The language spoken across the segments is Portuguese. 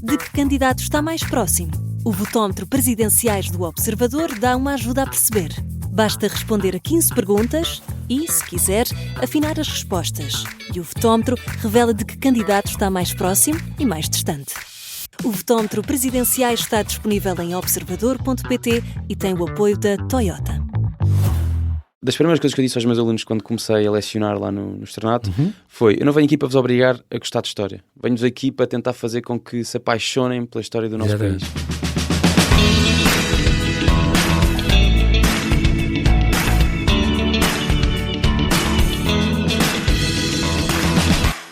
de que candidato está mais próximo. O votómetro Presidenciais do Observador dá uma ajuda a perceber. Basta responder a 15 perguntas e, se quiser, afinar as respostas. E o votómetro revela de que candidato está mais próximo e mais distante. O votómetro Presidenciais está disponível em observador.pt e tem o apoio da Toyota. Das primeiras coisas que eu disse aos meus alunos quando comecei a lecionar lá no externato foi: eu não venho aqui para vos obrigar a gostar de história. Venho-vos aqui para tentar fazer com que se apaixonem pela história do nosso país.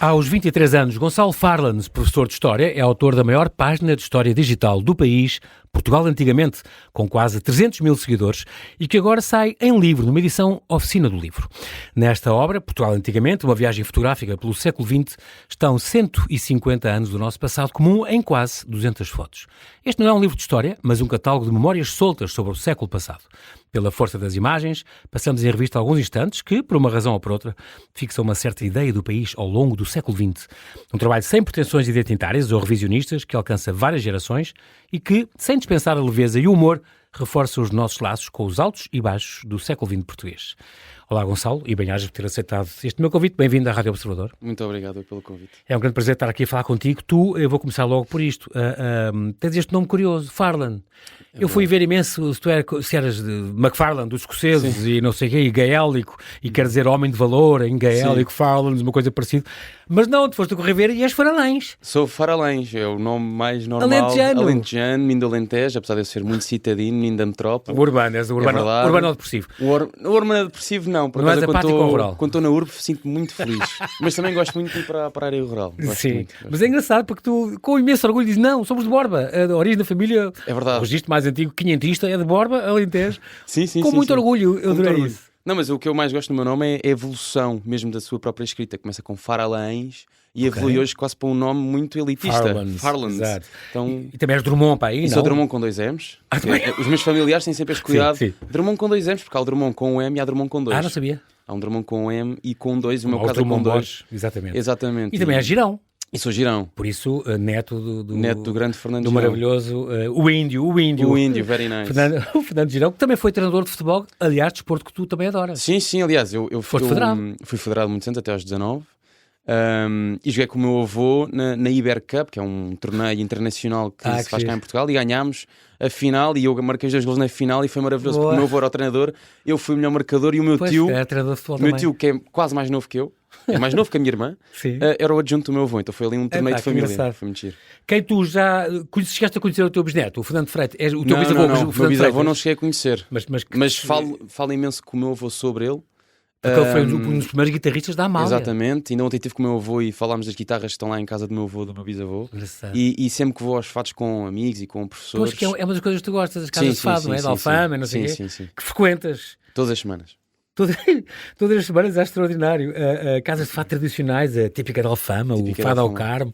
Aos 23 anos, Gonçalo Farland, professor de História, é autor da maior página de História digital do país, Portugal Antigamente, com quase 300 mil seguidores, e que agora sai em livro, numa edição Oficina do Livro. Nesta obra, Portugal Antigamente, uma viagem fotográfica pelo século XX, estão 150 anos do nosso passado comum em quase 200 fotos. Este não é um livro de história, mas um catálogo de memórias soltas sobre o século passado. Pela força das imagens, passamos em revista alguns instantes que, por uma razão ou por outra, fixam uma certa ideia do país ao longo do século XX. Um trabalho sem pretensões identitárias ou revisionistas, que alcança várias gerações e que, sem dispensar a leveza e o humor, reforça os nossos laços com os altos e baixos do século XX português. Olá, Gonçalo, e bem-ajas por ter aceitado este meu convite. Bem-vindo à Rádio Observador. Muito obrigado pelo convite. É um grande prazer estar aqui a falar contigo. Eu vou começar logo por isto. Tens este nome curioso, Farland. Eu fui ver imenso se eras de McFarland, dos escoceses, sim, e não sei o quê, e gaélico, e quer dizer homem de valor, em gaélico, Farland, uma coisa parecida. Mas não, tu foste a correr ver e és Faralães. Sou Faralães, é o nome mais normal. Alentejano, menino do Alentejo, apesar de eu ser muito citadino, menino da metrópole. O urbano, és o urbano, urbano ou depressivo? O urbano depressivo não, por acaso quando estou na urbe sinto-me muito feliz. Mas também gosto muito de ir para a área rural. Sim, mas é engraçado porque tu, com imenso orgulho, dizes: não, somos de Borba, a origem da família. É verdade. O registro mais antigo, quinhentista, é de Borba, Alentejo. Sim. Com muito orgulho, eu adorei isso. Não, mas o que eu mais gosto no meu nome é a evolução mesmo da sua própria escrita. Começa com Faralães e evolui hoje quase para um nome muito elitista. Farland. Exato. Então, e também és Drummond para aí, não? Sou Drummond com 2 M's. Os meus familiares têm sempre este cuidado. Sim. Drummond com 2 M's, porque há o Drummond com um M e há Drummond com 2. Ah, não sabia. Há um Drummond com um M e com 2, o meu caso é com 2. Exatamente. E também é Girão. E sou Girão. Por isso, neto do grande Fernando do Girão. Maravilhoso, o índio, very nice. O Fernando Girão, que também foi treinador de futebol, aliás, desporto que tu também adoras. Sim, aliás, eu fui federado muitos anos, até aos 19, e joguei com o meu avô na Iber Cup, que é um torneio internacional que se faz cá em Portugal, e ganhámos a final, e eu marquei os 2 gols na final, e foi maravilhoso, porque o meu avô era o treinador, eu fui o melhor marcador, e o meu tio, que é quase mais novo que eu, é mais novo que a minha irmã, era o adjunto do meu avô, então foi ali um torneio de família. Engraçado. Foi muito giro. Quem tu já chegaste a conhecer o teu bisneto, o Fernando Freitas? O teu bisavô? Não, o meu bisavô não cheguei a conhecer, mas falo imenso com o meu avô sobre ele. Porque ele foi um dos primeiros guitarristas da Amália. Exatamente, ainda ontem estive com o meu avô e falámos das guitarras que estão lá em casa do meu avô, do meu bisavô. E sempre que vou aos fados com amigos e com professores. Pois, que é uma das coisas que tu gostas, as casas de fado, não é? Da Alfama, não sei o quê. Que frequentas. Todas as semanas. Todas as semanas é extraordinário. Casas de fado tradicionais, a típica da Alfama, o fado ao Carmo.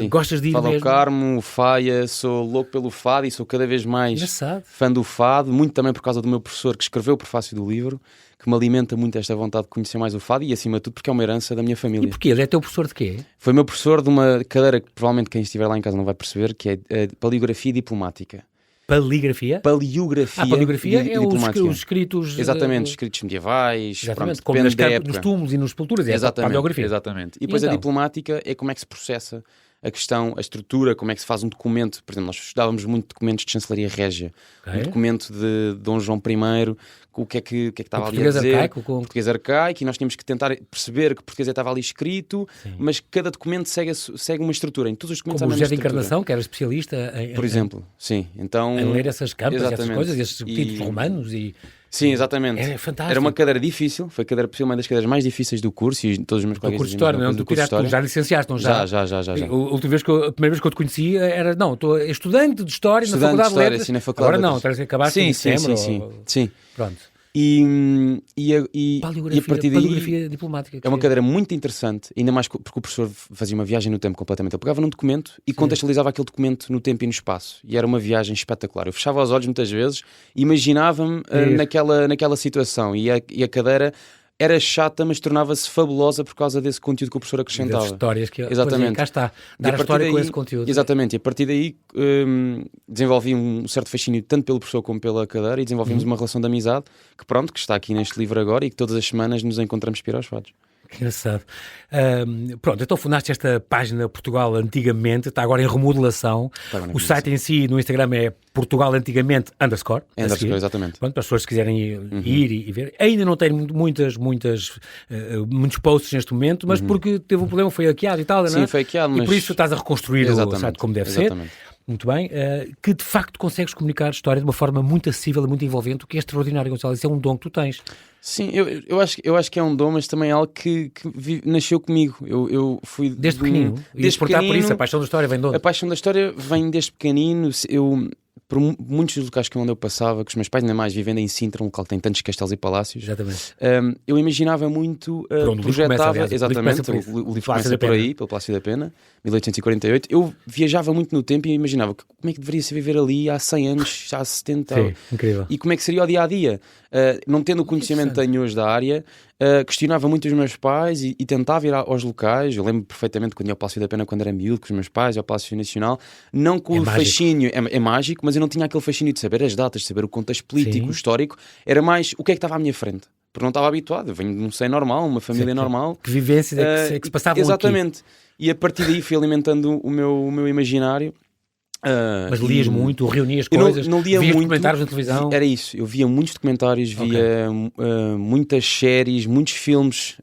Gostas de ir fado mesmo? Fado ao Carmo, o Faia, sou louco pelo fado e sou cada vez mais fã do fado, muito também por causa do meu professor que escreveu o prefácio do livro, que me alimenta muito esta vontade de conhecer mais o fado e, acima de tudo, porque é uma herança da minha família. E porquê? Ele é teu professor de quê? Foi meu professor de uma cadeira que provavelmente quem estiver lá em casa não vai perceber, que é Paleografia Diplomática. Paleografia? Paleografia é os escritos... Exatamente, escritos medievais. Exatamente, pronto, como nos túmulos e nos sepulturas. Paleografia. Exatamente. E depois a diplomática é como é que se processa a questão, a estrutura, como é que se faz um documento. Por exemplo, nós estudávamos muito documentos de chancelaria régia. Um documento de Dom João I, o que é que estava ali a dizer. Português arcaico, e nós tínhamos que tentar perceber que o português estava ali escrito, mas cada documento segue uma estrutura. Em todos os documentos há a mesma estrutura. Como o José de Encarnação, que era especialista por exemplo, sim. Então, em ler essas campas, essas coisas, esses títulos romanos e... Sim, exatamente. É fantástico. Era uma cadeira difícil, foi uma das cadeiras mais difíceis do curso, e todos os meus colegas diziam do curso de História. Já licenciaste, não já? Já. A primeira vez que eu te conheci era, estou estudante de História na Faculdade de Letras. Sim, na Faculdade Agora não, tens que acabar em setembro. Sim. Pronto. E a partir daí paleografia diplomática. É uma cadeira muito interessante, ainda mais porque o professor fazia uma viagem no tempo completamente. Ele pegava num documento e contextualizava aquele documento no tempo e no espaço. E era uma viagem espetacular. Eu fechava os olhos muitas vezes e imaginava-me naquela situação. E a cadeira era chata, mas tornava-se fabulosa por causa desse conteúdo que o professor acrescentava. Das histórias que... Exatamente. Cá está, dar a história com esse conteúdo. Exatamente, e a partir daí desenvolvi um certo fascínio tanto pelo professor como pela cadeira e desenvolvimos uma relação de amizade que está aqui neste livro agora e que todas as semanas nos encontramos para ir aos fados. Que engraçado. Pronto, então fundaste esta página Portugal Antigamente, está agora em remodelação. O site em si no Instagram é Portugal Antigamente _. Exatamente. Pronto, para as pessoas que quiserem ir e ver. Ainda não tem muitos posts neste momento, mas porque teve um problema, foi hackeado e tal, não é? Sim, foi hackeado, mas... E por isso estás a reconstruir o site como deve ser. Muito bem. Que de facto consegues comunicar a história de uma forma muito acessível e muito envolvente, o que é extraordinário, Gonçalo. Isso é um dom que tu tens. Sim, eu acho que é um dom, mas também é algo que nasceu comigo. Eu fui... Desde pequenino? Desde pequenino, por isso, a paixão da história vem de onde? A paixão da história vem desde pequenino. Por muitos dos locais onde eu passava, que os meus pais ainda mais vivendo em Sintra, um local que tem tantos castelos e palácios. Exatamente. Eu imaginava muito, projetava... Exatamente, o livro começa por aí, pelo Palácio da Pena, 1848. Eu viajava muito no tempo e imaginava como é que deveria ser viver ali há 100 anos, há 70. Sim, incrível. E como é que seria o dia-a-dia. Não tendo o conhecimento que tenho hoje da área, questionava muito os meus pais e tentava ir aos locais. Eu lembro perfeitamente quando ia ao Palácio da Pena quando era miúdo, com os meus pais, ao Palácio Nacional, não com o fascínio, é mágico, mas eu não tinha aquele fascínio de saber as datas, de saber o contexto político, histórico, era mais o que é que estava à minha frente, porque não estava habituado. Eu venho de um seio normal, uma família normal. Que vivências que se passavam exatamente. Aqui. E a partir daí fui alimentando o meu imaginário. Mas lias muito, reunias coisas, não lia vias muito, documentários na televisão? Era isso, eu via muitos documentários, via muitas séries, muitos filmes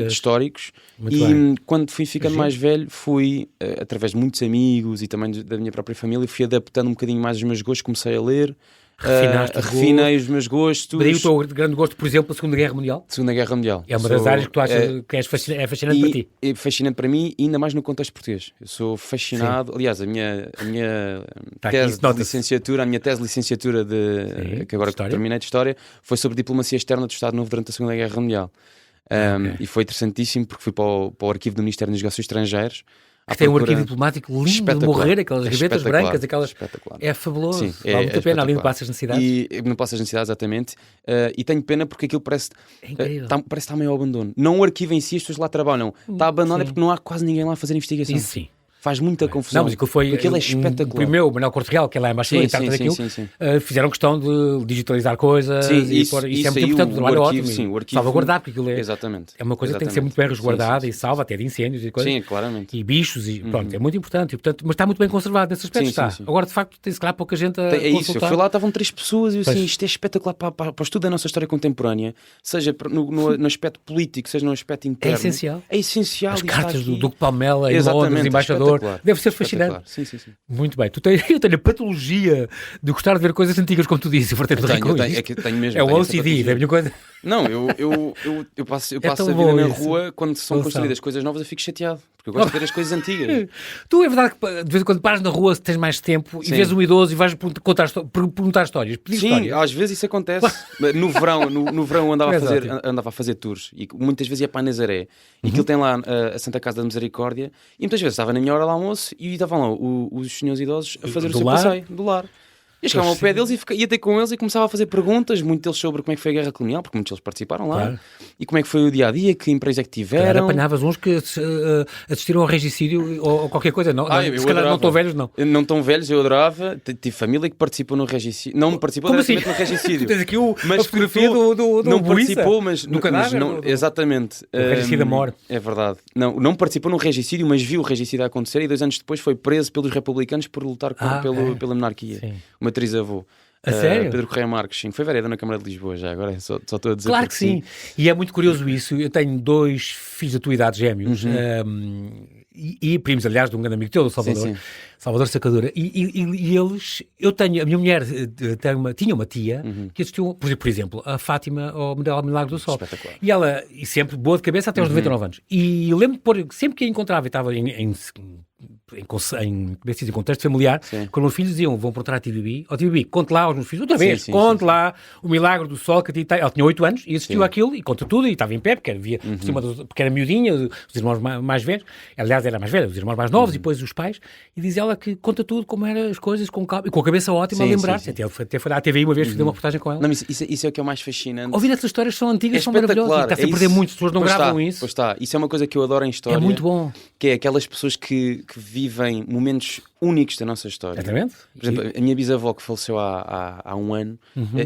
históricos. E quando fui ficando mais velho, fui, através de muitos amigos e também da minha própria família, fui adaptando um bocadinho mais os meus gostos, comecei a ler. Refinei os meus gostos. Daí o teu grande gosto, por exemplo, a Segunda Guerra Mundial? Segunda Guerra Mundial. É uma das áreas que tu achas que é fascinante para ti? É fascinante para mim, e ainda mais no contexto português. Eu sou fascinado. Sim. Aliás, a minha tese de licenciatura, que agora terminei de História, foi sobre diplomacia externa do Estado Novo durante a Segunda Guerra Mundial. E foi interessantíssimo porque fui para o arquivo do Ministério dos Negócios Estrangeiros. Que tem um arquivo diplomático lindo de morrer, aquelas gavetas brancas, aquelas... É fabuloso. Sim, vale muito a pena, ali no Passas Necessidades. E no Passas Necessidades, exatamente. E tenho pena porque aquilo parece parece que está meio ao abandono. Não o arquivo em si, as pessoas lá trabalham. Está abandonado porque não há quase ninguém lá a fazer investigação. Isso sim. Faz muita confusão. Não, mas aquilo é espetacular. O primeiro, Manuel Corte Real, que é lá embaixo, fizeram questão de digitalizar coisas. Isso é muito importante, o trabalho ótimo. Sim, o arquivo, salvaguardar, porque aquilo é uma coisa que tem que ser muito bem resguardada e salva até de incêndios e coisas. Sim, claramente. E bichos, e pronto, é muito importante. E, portanto, mas está muito bem conservado nesse aspecto. Sim. Agora, de facto, tem se calhar pouca gente a consultar. É isso, eu fui lá, estavam 3 pessoas e eu assim, isto é espetacular para o estudo da nossa história contemporânea, seja no aspecto político, seja no aspecto interno. É essencial. As cartas do Duque Palmela e Londres, embaixador, deve ser fascinante. Sim. Muito bem. Eu tenho a patologia de gostar de ver coisas antigas, como tu disse. Tenho mesmo. É o OCD, é a minha coisa. Não, eu passo a vida na rua, quando são construídas coisas novas, eu fico chateado, porque eu gosto de ver as coisas antigas. Tu, é verdade que de vez em quando paras na rua, tens mais tempo, e vês um idoso e vais perguntar histórias. Sim, às vezes isso acontece. No verão eu andava a fazer tours, e muitas vezes ia para a Nazaré, e aquilo tem lá a Santa Casa da Misericórdia, e muitas vezes estava na minha hora de almoço, e estavam lá os senhores idosos a fazer o seu passeio do lar. Eu chegava ao pé deles e ia ter com eles e começava a fazer perguntas, muitos deles sobre como é que foi a Guerra Colonial, porque muitos deles participaram lá, claro. E como é que foi o dia-a-dia, que empresa é que tiveram. Claro, apanhavas uns que assistiram ao regicídio ou qualquer coisa, não? Se calhar não estão velhos, não. Não tão velhos, eu adorava. Tive família que participou no regicídio. Não participou diretamente no regicídio. Tens aqui a fotografia do não participou, mas no cadáver. Exatamente. O regicídio morre. É verdade. Não participou no regicídio, mas viu o regicídio acontecer e 2 anos depois foi preso pelos republicanos por lutar pela monarquia. Sim. Uma trisavô. A sério? Pedro Correia Marques, sim. Foi vereador na Câmara de Lisboa já, agora só estou a dizer. Claro que sim. E é muito curioso isso. Eu tenho 2 filhos da tua idade, gêmeos, e primos, aliás, de um grande amigo teu, do Salvador, sim. Salvador Sacadura. E eles, a minha mulher tinha uma tia que assistiu, por exemplo, a Fátima ao Milagre do Sol. E ela, sempre boa de cabeça até aos 99 anos. E eu lembro de sempre que a encontrava, e estava em contexto familiar, quando os filhos diziam, vão perguntar à TVB, TVB, conte lá aos meus filhos, outra vez, conte lá o milagre do sol que a ti tem. Ela tinha 8 anos e assistiu àquilo e conta tudo e estava em pé, porque era miudinha, os irmãos mais velhos, aliás era mais velha, os irmãos mais novos e depois os pais, e diz ela que conta tudo como eram as coisas, com calma, e com a cabeça ótima a lembrar-se. Até foi à TVI uma vez, fiz uma reportagem com ela. Não, isso é o que é o mais fascinante. Ouvir essas histórias são antigas, são maravilhosas. Está-se a perder muito, as pessoas não gravam isso. Pois está, isso é uma coisa que eu adoro em história. É muito bom. Que é aquelas pessoas que vivem momentos únicos da nossa história. Exatamente. Por exemplo, a minha bisavó que faleceu há um ano,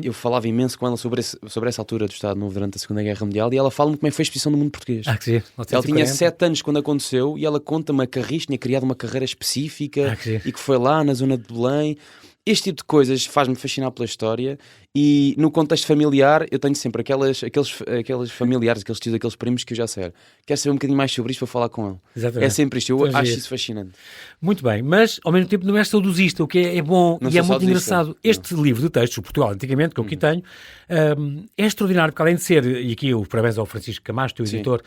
eu falava imenso com ela sobre essa altura do Estado Novo durante a Segunda Guerra Mundial e ela fala-me como é que foi a expedição do mundo português. Que sim. Ela tinha 7 anos quando aconteceu e ela conta-me a Carris tinha criado uma carreira específica e que foi lá na zona de Belém. Este tipo de coisas faz-me fascinar pela história e no contexto familiar eu tenho sempre aqueles familiares, aqueles tios, aqueles primos que eu já sei. Quero saber um bocadinho mais sobre isto para falar com ele. Exatamente. É sempre isto, eu acho isso fascinante. Muito bem, mas ao mesmo tempo não é saudosista, o que é bom e é muito engraçado. Este livro de textos, o Portugal Antigamente, que eu aqui tenho, é extraordinário, porque além de ser, e aqui o parabéns ao Francisco Camacho, teu editor,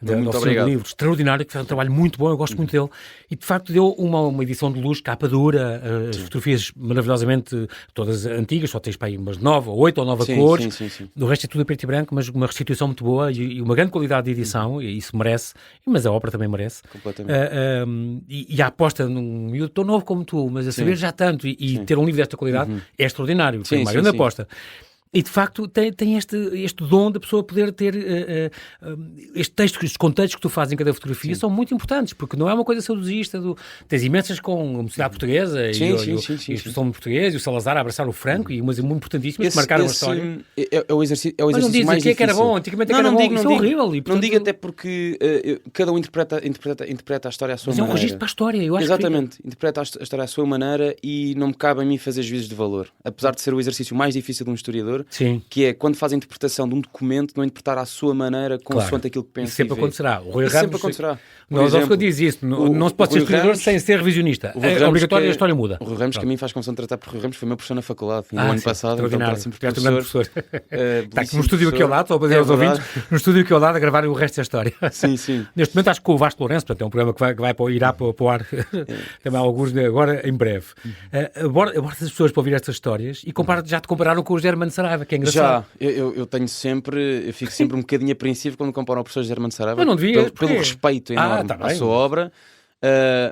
da Oficina de Livros, extraordinário, que faz um trabalho muito bom, eu gosto muito dele, e de facto deu uma edição de luz, capa dura, as fotografias maravilhosamente todas antigas, só tens para aí umas 9 ou 8 ou 9 cores, o resto é tudo a preto e branco, mas uma restituição muito boa e uma grande qualidade de edição, e isso merece, mas a obra também merece. Completamente. E a aposta num miúdo tão novo como tu, mas a saber já tanto, e ter um livro desta qualidade é extraordinário, foi uma grande aposta. E, de facto, tem este dom da pessoa poder ter estes contextos que tu fazes em cada fotografia são muito importantes, porque não é uma coisa saudosista. Tens imensas com a Mocidade Portuguesa e a expressão portuguesa e o Salazar a abraçar o Franco e umas muito importantíssimas que marcaram a história. É o exercício mais difícil. Mas não dizem que era bom, antigamente era bom, isso é horrível. E, portanto, não digo até porque cada um interpreta a história à sua maneira. Mas é um registro para a história, eu acho. Exatamente, interpreta a história à sua maneira e não me cabe a mim fazer juízos de valor. Apesar de ser o exercício mais difícil de um historiador, que é quando faz a interpretação de um documento, não interpretar à sua maneira, consoante aquilo que pensa. Isso sempre acontecerá. O Rui Ramos sempre acontecerá. Nós diz isso, não se pode ser historiador sem ser revisionista. É obrigatório e a história muda. O Rui Ramos, que a mim faz confusão de tratar por Rui Ramos, foi meu professor na faculdade. No ano passado, então está sempre professor. Está aqui no estúdio aqui ao lado, estou a dizer aos ouvintes, no estúdio aqui ao lado a gravar o resto da história. Sim. Neste momento acho que o Vasco Lourenço, portanto é um programa que irá para o ar também há alguns agora em breve. Aborda as pessoas para ouvir estas histórias e já te compararam com o Germano Saraiva, que é engraçado. Eu fico sempre um bocadinho apreensivo quando comparam o professor Germano Saraiva. Eu não devia, pelo respeito enorme à sua obra.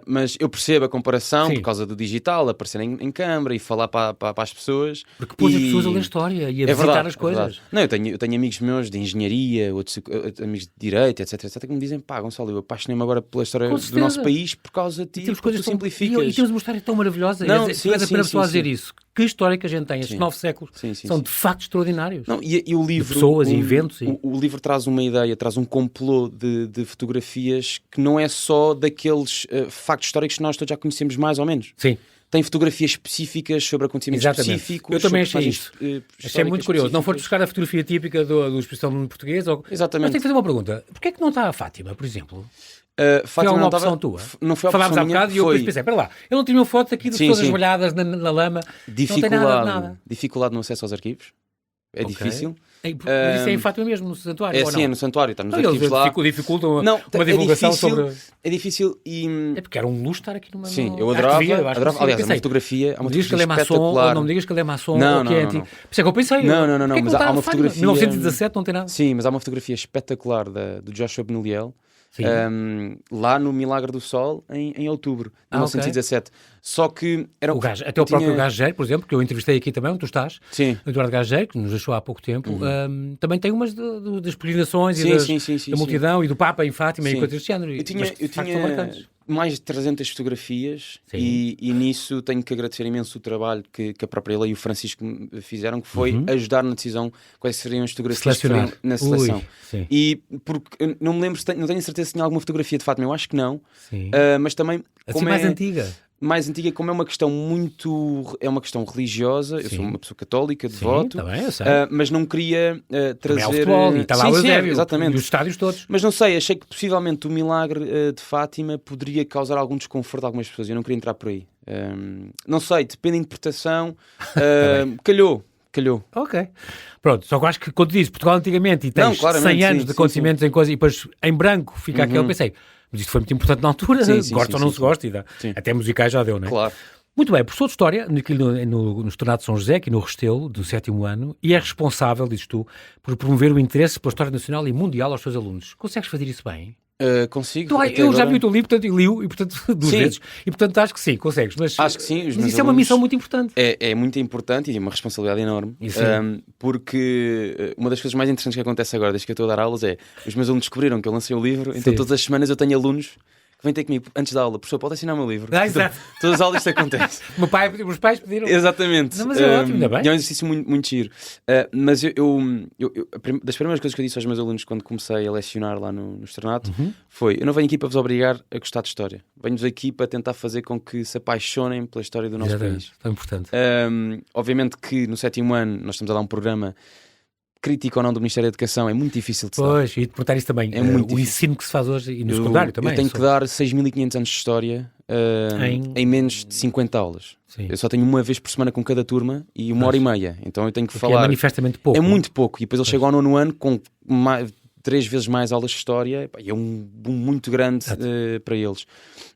Mas eu percebo a comparação por causa do digital, aparecer em câmara e falar para as pessoas. Porque pôs as pessoas a ler história e a visitar as coisas. Não, eu tenho amigos meus de engenharia, outros amigos de direito, etc, que me dizem, Gonçalo, eu apaixonei-me agora pela história do nosso país por causa de ti, temos coisas tu simplificas. E temos uma história tão maravilhosa. Tu és a primeira pessoa a dizer isso. Que história que a gente tem, estes 9 séculos, são de facto extraordinários. Não, e o livro, de pessoas e eventos. O livro traz uma ideia, traz um complô de fotografias que não é só daqueles factos históricos que nós todos já conhecemos mais ou menos. Sim. Tem fotografias específicas sobre acontecimentos específicos. Eu também achei isto. Achei muito curioso. Não foste buscar a fotografia típica do exposição do mundo português? Exatamente. Mas tenho que fazer uma pergunta. Porquê é que não está a Fátima, por exemplo? Fátima foi uma opção tua? Não foi falámos há bocado e eu depois pensei, espera lá, eu não tinha uma foto aqui de pessoas molhadas na lama. Não tem nada. Dificuldade no acesso aos arquivos. É difícil. Mas isso é em Fátima mesmo, no santuário? É no santuário, está nos arquivos lá. Dificultam uma divulgação sobre... É difícil e... É porque era um luxo estar aqui numa... Sim, eu adorava. Aliás, uma fotografia espetacular. Não me digas que ele é maçom ou que é antigo. Por isso é que eu pensei. Não, mas há uma fotografia... 1917 não tem nada. Sim, mas há uma fotografia espetacular do Joshua Benoliel, lá no Milagre do Sol, em outubro de 1917. Só que era até o próprio Gageiro, por exemplo, que eu entrevistei aqui também, onde tu estás, o Eduardo Gageiro, que nos deixou há pouco tempo, também tem umas das peregrinações e da multidão e do Papa em Fátima e coisas desse género. Eu tinha mais de 300 fotografias e nisso tenho que agradecer imenso o trabalho que a própria Leila e o Francisco fizeram, que foi ajudar na decisão quais seriam as fotografias na seleção. E porque não me lembro, não tenho certeza se tinha alguma fotografia de Fátima, eu acho que não, mas também assim mais antiga, como é uma questão uma questão religiosa. Eu sou uma pessoa católica, devoto, mas não queria trazer... Também futebol, e está lá o Eusébio, exatamente. E os estádios todos. Mas não sei, achei que possivelmente o milagre de Fátima poderia causar algum desconforto a algumas pessoas. Eu não queria entrar por aí. Não sei, depende da interpretação. Calhou. Ok. Pronto, só que eu acho que quando dizes Portugal antigamente e tens 100 anos de acontecimentos em coisas e depois em branco fica aquele, pensei, Mas isto foi muito importante na altura, gosta ou não se gosta, e dá. Até musicais já deu, não é? Claro. Muito bem, professor de História, no Externato de São José, aqui no Restelo, do 7º ano, e é responsável, dizes tu, por promover o interesse pela história nacional e mundial aos seus alunos. Consegues fazer isso bem? Consigo. Então, eu já vi o teu livro, portanto, li-o, e portanto, duas vezes, e portanto acho que sim, consegues. Mas, acho que sim. Mas isso é uma missão muito importante. É muito importante e uma responsabilidade enorme. Porque uma das coisas mais interessantes que acontece agora, desde que eu estou a dar aulas, é os meus alunos descobriram que eu lancei o livro, então todas as semanas eu tenho alunos que vêm ter comigo antes da aula, professor, pode assinar o meu livro. Exato. Todas as aulas isto acontece. Os pais pediram. Exatamente. Não, mas é ótimo, ainda bem. É um exercício muito giro. Mas das primeiras coisas que eu disse aos meus alunos quando comecei a lecionar lá no Externato foi: eu não venho aqui para vos obrigar a gostar de história. Venho-vos aqui para tentar fazer com que se apaixonem pela história do nosso país. É importante. Obviamente que no 7º ano nós estamos a dar um programa crítico ou não do Ministério da Educação, é muito difícil de saber. Pois, e de perguntar isso também. É muito o ensino que se faz hoje e no secundário também. Eu tenho que dar 6.500 anos de história em menos de 50 aulas. Sim. Eu só tenho uma vez por semana com cada turma e 1h30. Então eu tenho que falar. É manifestamente pouco. É muito pouco. E depois eles chegam ao 9º ano com 3 vezes mais aulas de história. E é um boom muito grande para eles.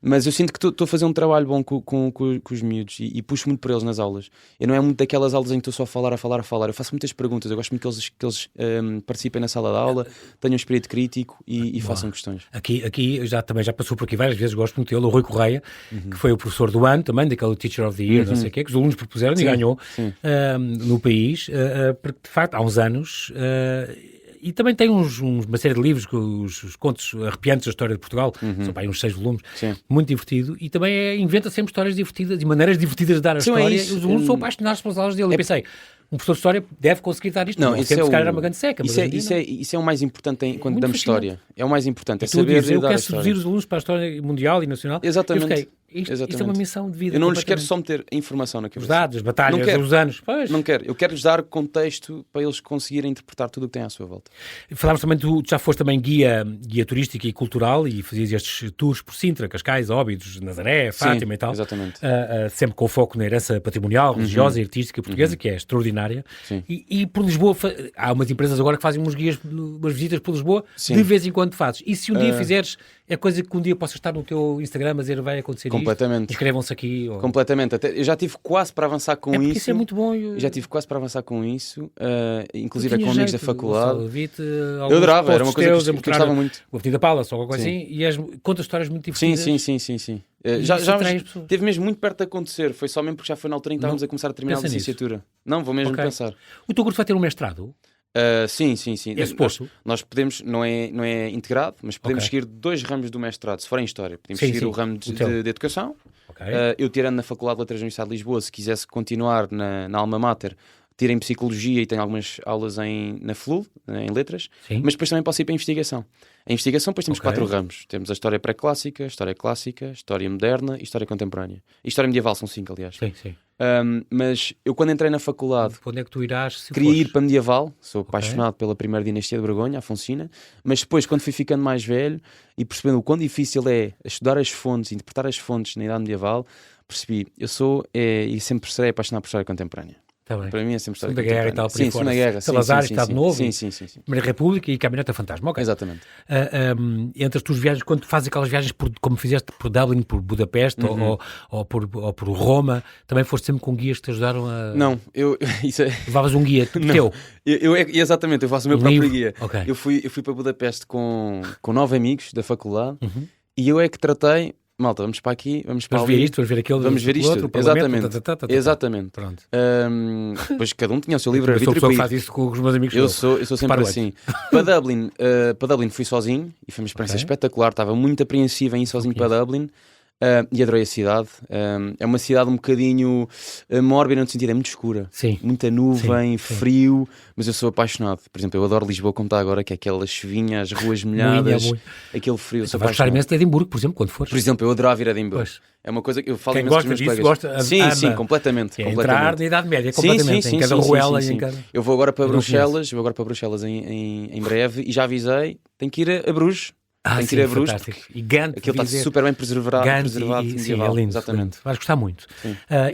Mas eu sinto que estou a fazer um trabalho bom com os miúdos e puxo muito por eles nas aulas. Eu não é muito daquelas aulas em que estou só a falar. Eu faço muitas perguntas. Eu gosto muito que eles participem na sala de aula, tenham um espírito crítico e façam questões. Aqui também já passou por aqui várias vezes, gosto muito dele, o Rui Correia, que foi o professor do ano também, daquele Teacher of the Year, não sei o quê, que os alunos propuseram e ganhou no país, porque de facto há uns anos... E também tem uma série de livros, os contos arrepiantes da história de Portugal, são para aí uns 6 volumes, muito divertido, e também inventa sempre histórias divertidas e maneiras divertidas de dar a história, e os alunos são apaixonados pelas aulas dele. Eu pensei, um professor de História deve conseguir dar isto, não sempre se calhar era uma grande seca. Isso é o mais importante quando damos história. É o mais importante, é saber dar a história. Eu quero seduzir os alunos para a história mundial e nacional. Exatamente. Isto é uma missão de vida. Eu não lhes quero só meter a informação na cabeça. Os dados, as batalhas, os anos. Pois. Não quero. Eu quero-lhes dar contexto para eles conseguirem interpretar tudo o que têm à sua volta. Falámos também, tu já foste também guia turística e cultural e fazias estes tours por Sintra, Cascais, Óbidos, Nazaré, Fátima e tal. Exatamente. Sempre com foco na herança patrimonial, religiosa e artística portuguesa, que é extraordinária. E por Lisboa, há umas empresas agora que fazem umas visitas por Lisboa, de vez em quando fazes. E se um dia fizeres, é coisa que um dia possas estar no teu Instagram a dizer vai acontecer completamente. Isto, inscrevam-se aqui. Ou... Completamente. Eu já tive quase para avançar com isso. Isso é muito bom. Já tive quase para avançar com isso, inclusive com amigos da faculdade. Eu adorava, era uma coisa que eu gostava muito. O Avenida Palace ou alguma coisa assim, e conta histórias muito divertidas. Sim. Já teve mesmo muito perto de acontecer, foi só mesmo porque já foi na altura em que estávamos a começar a terminar a licenciatura. Não, vou mesmo pensar. O teu curso vai ter um mestrado? Sim. É suposto? Nós podemos, não é integrado, mas podemos seguir 2 ramos do mestrado, se for em História. Podemos seguir o ramo de Educação. Eu tirando na Faculdade de Letras da Universidade de Lisboa, se quisesse continuar na Alma Mater, tiro em Psicologia e tenho algumas aulas na FLUL, em Letras, mas depois também posso ir para a Investigação. A Investigação, depois temos 4 ramos. Temos a História Pré-Clássica, História Clássica, História Moderna e História Contemporânea. E História Medieval são 5, aliás. Sim. Mas eu quando entrei na faculdade, onde é que tu irás, queria ir para Medieval, sou apaixonado pela primeira dinastia de Borgonha, Afonsina, mas depois quando fui ficando mais velho e percebendo o quão difícil é estudar as fontes, interpretar as fontes na Idade Medieval, percebi, eu sou e sempre serei apaixonado por História Contemporânea. Tá bem. Para mim é sempre Segunda Guerra e tal, por aí fora. Segunda Guerra, Salazar, Estado Novo, sim. Primeira República e Caminhoneta Fantasma. Exatamente. Entre as tuas viagens, quando fazes aquelas viagens como fizeste por Dublin, por Budapeste ou por Roma, também foste sempre com guias que te ajudaram a... Não, Levavas um guia teu? Exatamente, eu faço o meu próprio guia. Okay. Eu fui para Budapeste com 9 amigos da faculdade e eu é que tratei... Malta, vamos para aqui, vamos para ali. Vamos ver aquilo. Vamos ver isto. Outro, exatamente. Exatamente. Pronto. Depois cada um tinha o seu livro-arbítrio. Eu sou a pessoa que faz isso com os meus amigos. Eu sou sempre assim. Para Dublin fui sozinho e foi uma experiência espetacular. Estava muito apreensiva em ir sozinho para Dublin. E adorei a cidade. É uma cidade um bocadinho mórbida no sentido, é muito escura. Muita nuvem, frio, mas eu sou apaixonado. Por exemplo, eu adoro Lisboa como está agora, que é aquela chuvinha, as ruas molhadas, aquele frio. Você vai gostar imenso de Edimburgo, por exemplo, quando fores. Por exemplo, eu adorava ir a Edimburgo. É uma coisa que eu falo imenso com os meus colegas. Gosta, sim, completamente. Entrar na Idade Média, completamente. Em cada ruela e em cada... Eu vou agora para Bruxelas, em breve, e já avisei, tenho que ir a Bruges. Tem que ir a Bruges. E Gant, aquilo está super bem preservado medieval. Sim, é lindo. Exatamente. Vais gostar muito.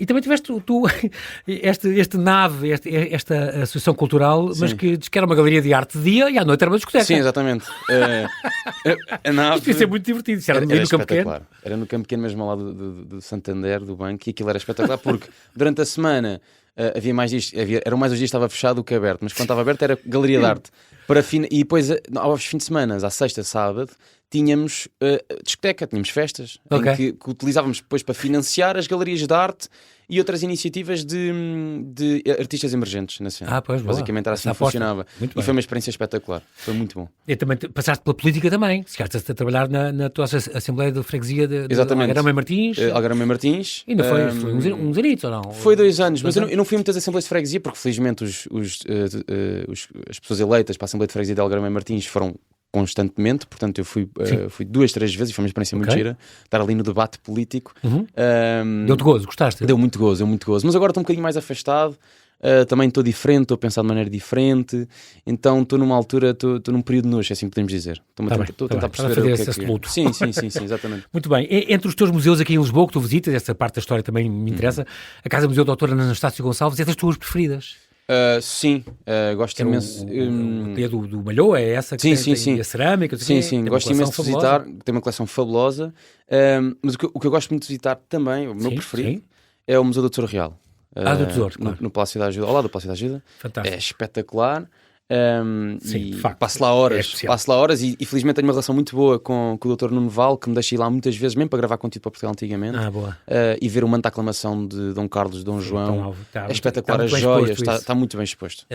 E também tiveste tu este nave, esta associação cultural, mas que diz que era uma galeria de arte de dia e à noite era uma discoteca. Sim, exatamente. A nave... Isto ia ser muito divertido. Era no Campo Pequeno. Era no Campo Pequeno, mesmo ao lado do Santander, do banco, e aquilo era espetacular, porque durante a semana havia mais dias, eram mais os dias que estava fechado do que aberto, mas quando estava aberto era galeria de arte. E depois, aos fins de semana, à sexta, sábado, tínhamos discoteca, tínhamos festas, em que utilizávamos depois para financiar as galerias de arte e outras iniciativas de artistas emergentes na cena. Pois, basicamente era assim que funcionava. E foi uma experiência espetacular, foi muito bom. E também passaste pela política também, chegaste a trabalhar na tua Assembleia de Freguesia de Algarama e Martins. Algarama e Martins. Ainda foi uns anitos ou não? Foi 2 anos, mas eu não fui a muitas Assembleias de Freguesia, porque felizmente as pessoas eleitas para a Assembleia de Freguesia de Algarama e Martins foram constantemente, portanto eu fui 2, 3 vezes e foi uma experiência muito gira, estar ali no debate político. Deu-te gozo, gostaste? Deu muito gozo, mas agora estou um bocadinho mais afastado, também estou diferente, estou a pensar de maneira diferente, então estou numa altura, estou num período nojo, assim podemos dizer. Estou a tentar perceber o que é que... luto. Sim, exatamente. Muito bem, entre os teus museus aqui em Lisboa que tu visitas, essa parte da história também me interessa, a Casa Museu da Doutora Anastácio Gonçalves é das tuas preferidas? Sim, gosto imenso. Do Malhoa é essa que tem a cerâmica? Sim, gosto imenso de visitar, tem uma coleção fabulosa, mas o que eu gosto muito de visitar também, o meu preferido, é o Museu do Tesouro Real. Do Tesouro, claro. No Palácio da Ajuda, ao lado do Palácio da Ajuda. Fantástico. É espetacular. Sim, e passo lá horas e felizmente tenho uma relação muito boa com o Dr. Nuno Val, que me deixa ir lá muitas vezes, mesmo para gravar conteúdo para Portugal antigamente. Boa. E ver o manto de aclamação de Dom Carlos, Dom João. É espetacular, as joias, está muito bem exposto.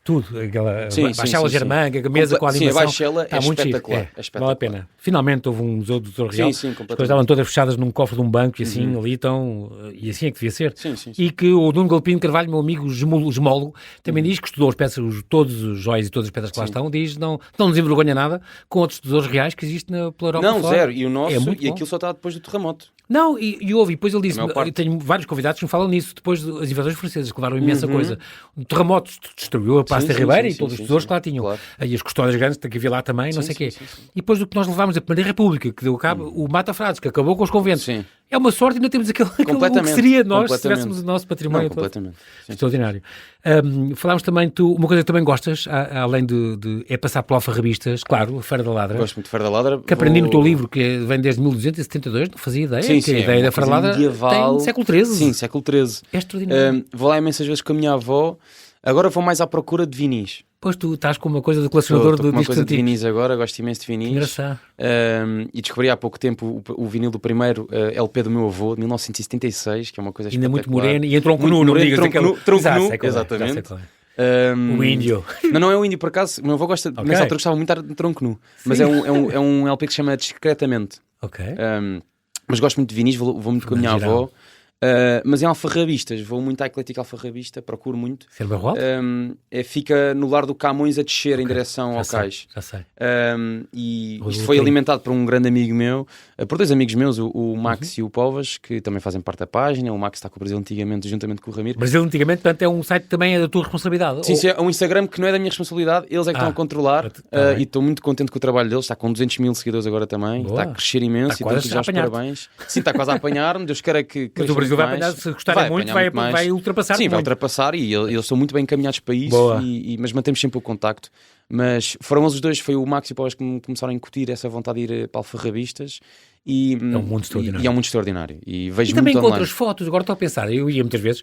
Tudo, aquela baixela germânica, a mesa com a animação. Sim, a baixela é espetacular. Vale a pena. Finalmente houve um Museu do Tesouro Real. Sim, as coisas estavam todas fechadas num cofre de um banco e assim, ali estão, e assim é que devia ser. E que o Nuno Galpino Carvalho, meu amigo gemólogo, também diz que estudou todos os joias e todas as pedras que lá estão, diz, não nos envergonha nada com outros tesouros reais que existem pela Europa. Não, fora. Zero, e o nosso, e aquilo só está depois do terremoto. Não, e depois ele disse, eu tenho vários convidados que me falam nisso, depois das invasões francesas, que levaram imensa coisa. O terremoto destruiu a Praça da Ribeira e todos os tesouros que lá tinham. Claro. E as custódias grandes que havia lá também, não sei o quê. E depois do que nós levámos da Primeira República, que deu cabo, o Mata Frades, que acabou com os conventos. Sim. É uma sorte e não temos aquele o que seria nós se tivéssemos o nosso património. Completamente. Extraordinário. Falámos também, uma coisa que também gostas, além é passar pela Alfarrabistas, claro, a Feira da Ladra. Gosto muito de Feira da Ladra. Que aprendi no teu livro, que vem desde 1272, não fazia ideia. Sim, a ideia da Feira da Ladra tem século XIII. Sim, século XIII. É extraordinário. Vou lá imensas vezes com a minha avó. Agora vou mais à procura de vinis. Pois tu estás com uma coisa de colecionador de discos antigos. Uma coisa de vinis agora, gosto imenso de vinis. Engraçado. E descobri há pouco tempo o vinil do primeiro LP do meu avô, de 1976, que é uma coisa ainda espetacular. Muito moreno, e entrou com nu, não digas aquele... Tronco nu, exatamente. O índio. Não é o índio, por acaso. O meu avô nessa altura gostava muito de tronco nu. Mas é um LP que se chama Discretamente. Mas gosto muito de vinis, vou muito com a minha avó. Mas em Alfarrabistas, vou muito à Eclética Alfarrabista, procuro muito. Fica no Lar do Camões a descer em direção ao cais. Já sei. E isto foi alimentado por um grande amigo meu, por 2 amigos meus, o Max e o Povas, que também fazem parte da página. O Max está com o Brasil Antigamente, juntamente com o Ramiro. Brasil Antigamente, portanto, é um site que também é da tua responsabilidade? Sim, é um Instagram que não é da minha responsabilidade, eles é que estão a controlar. E estou muito contente com o trabalho deles. Está com 200 mil seguidores agora também. Está a crescer imenso. Está quase e tenho que dar os parabéns. Sim, está quase a apanhar-me. Deus queira que Brasil vai apanhar, se gostarem muito, vai ultrapassar. Sim, vai ultrapassar e eles estão muito bem encaminhados para isso, mas mantemos sempre o contacto. Mas foram eles os dois, foi o Max e o Paulo que me começaram a incutir essa vontade de ir para Alfarrabistas. E é um mundo extraordinário. E é um mundo extraordinário. E vejo também muito encontras fotos, agora estou a pensar, eu ia muitas vezes,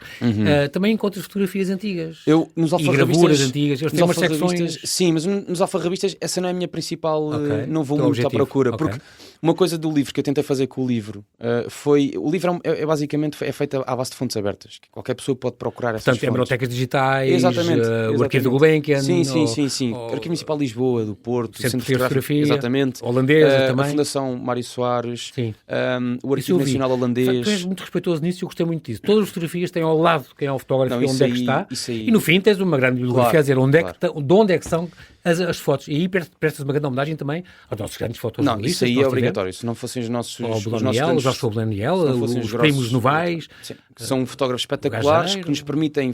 também encontras fotografias antigas. E gravuras antigas, eles têm umas secções. Sim, mas nos Alfarrabistas essa não é a minha principal, não vou muito à procura, porque uma coisa do livro que eu tentei fazer com o livro foi, o livro basicamente feito à base de fontes abertas, que qualquer pessoa pode procurar essas fontes. Portanto, hemerotecas digitais, exatamente. O arquivo do Gulbenkian. Sim. Arquivo Municipal de Lisboa, do Porto, Centro de Fotografia, exatamente. Holandesa também. A Fundação Mário Soares. Sim. O Arquivo Nacional Holandês. Tu és muito respeitoso nisso e eu gostei muito disso. Todas as fotografias têm ao lado quem é o fotógrafo e onde é que está. E no fim tens uma grande bibliografia a dizer de onde é que são as fotos. E aí prestas uma grande homenagem também aos nossos grandes fotógrafos. Não, isso aí é obrigatório. Se não fossem os nossos... O Joshua Blaniel, os primos Novaes. Que são fotógrafos espetaculares que nos permitem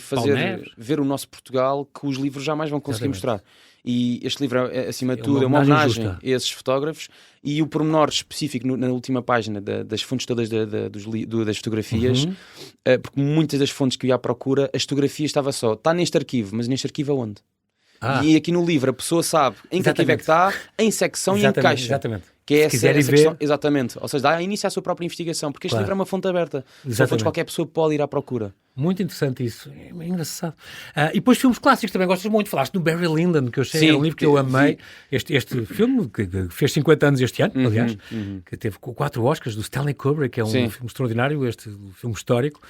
ver o nosso Portugal que os livros jamais vão conseguir mostrar. E este livro, acima de tudo, é uma homenagem a esses fotógrafos, e o pormenor específico na última página das fontes todas das fotografias, porque muitas das fontes que eu ia à procura, as fotografias está neste arquivo, mas neste arquivo aonde? E aqui no livro a pessoa sabe em que arquivo é que está, em secção e em caixa. Exatamente. Que é essa questão, exatamente. Ou seja, dá início à sua própria investigação, porque este livro é uma fonte aberta. São fontes que qualquer pessoa pode ir à procura. Muito interessante isso, é engraçado. E depois filmes clássicos também gostas muito. Falaste do Barry Lyndon, que eu achei um livro que eu amei. Este filme, que fez 50 anos este ano, aliás, que teve 4 Oscars, do Stanley Kubrick, que é um filme extraordinário, este filme histórico,